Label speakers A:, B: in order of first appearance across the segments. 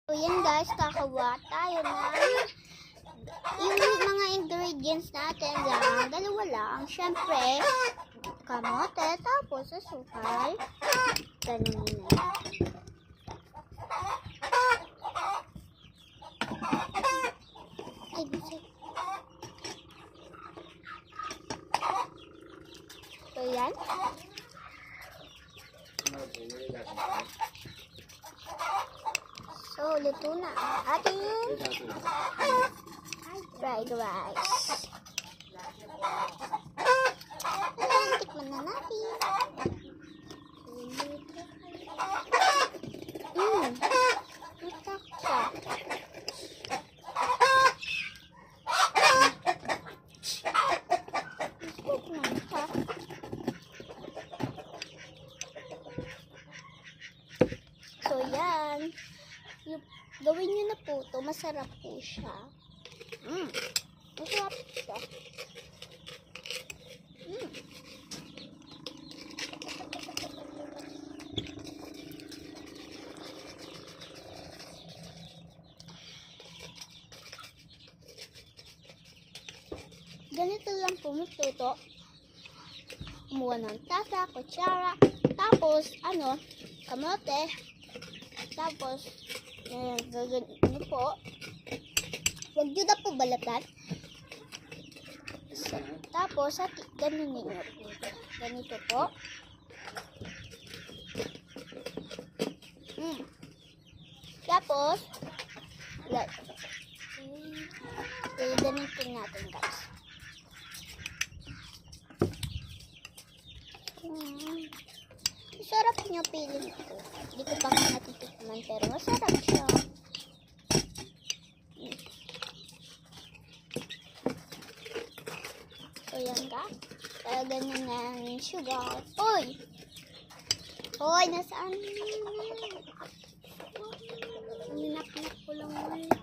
A: So yan guys, kakawa tayo ng yung mga ingredients natin lang, dalawa lang. Siyempre, kamote, tapos asukal. Ganun na. Ay, bisig. So yan. So, luto na ang ating fried rice. Ayan, tikman na natin. Matak siya. Tikman siya. So, yan. Gawin nyo na po ito. Masarap po siya. Masarap siya. Ganito lang po magluto. Kumuha ng tasa, kutsara, tapos, kamote, tapos, gagano po. Huwag nyo na po balatan. Tapos, ganun ninyo. Ganito po. Tapos, ganito natin guys. Masarap niya piling ko. Hindi ko pa natitikman pero masarap siya. So yan ka. Talagan na ng sugar. Hoy! Hoy! Nasaan? Ninak-nak ko lang ulit.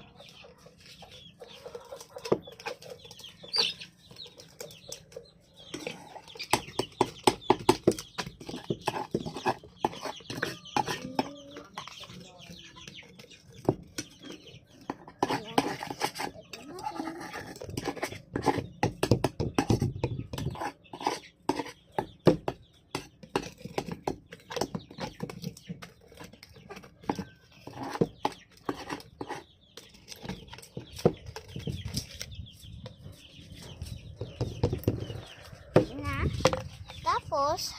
A: Tapos,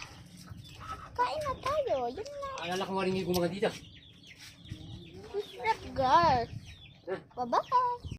A: kain na tayo. Yun na.
B: Alala ko maringin ko mga dito.
A: Sarap, guys. Bye-bye.